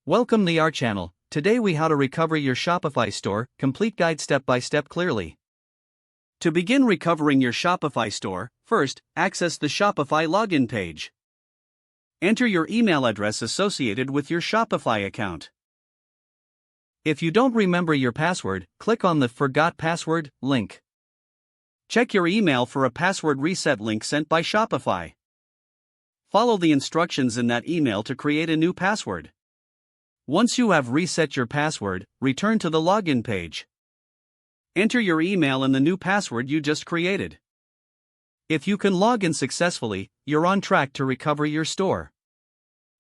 Welcome to our channel. Today we how to recover your Shopify store, complete guide step by step clearly. To begin recovering your Shopify store, first, access the Shopify login page. Enter your email address associated with your Shopify account. If you don't remember your password, click on the Forgot Password link. Check your email for a password reset link sent by Shopify. Follow the instructions in that email to create a new password. Once you have reset your password, return to the login page. Enter your email and the new password you just created. If you can log in successfully, you're on track to recover your store.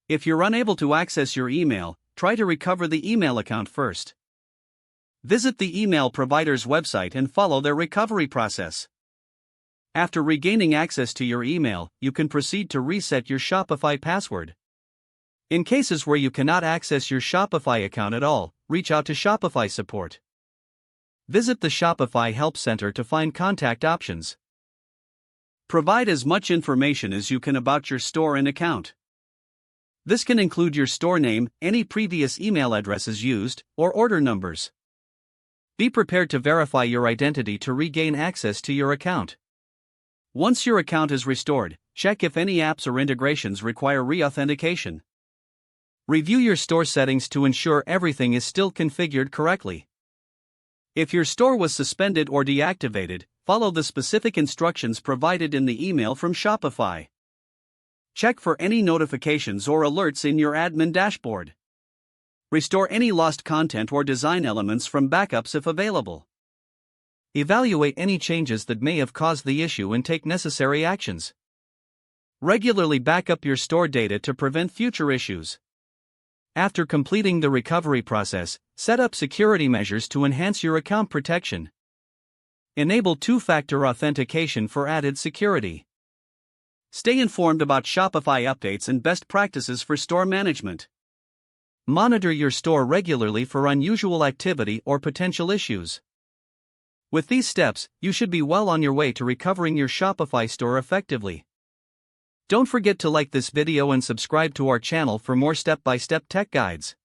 If you're unable to access your email, try to recover the email account first. Visit the email provider's website and follow their recovery process. After regaining access to your email, you can proceed to reset your Shopify password. In cases where you cannot access your Shopify account at all, reach out to Shopify support. Visit the Shopify Help Center to find contact options. Provide as much information as you can about your store and account. This can include your store name, any previous email addresses used, or order numbers. Be prepared to verify your identity to regain access to your account. Once your account is restored, check if any apps or integrations require re-authentication. Review your store settings to ensure everything is still configured correctly. If your store was suspended or deactivated, follow the specific instructions provided in the email from Shopify. Check for any notifications or alerts in your admin dashboard. Restore any lost content or design elements from backups if available. Evaluate any changes that may have caused the issue and take necessary actions. Regularly back up your store data to prevent future issues. After completing the recovery process, set up security measures to enhance your account protection. Enable two-factor authentication for added security. Stay informed about Shopify updates and best practices for store management. Monitor your store regularly for unusual activity or potential issues. With these steps, you should be well on your way to recovering your Shopify store effectively. Don't forget to like this video and subscribe to our channel for more step-by-step tech guides.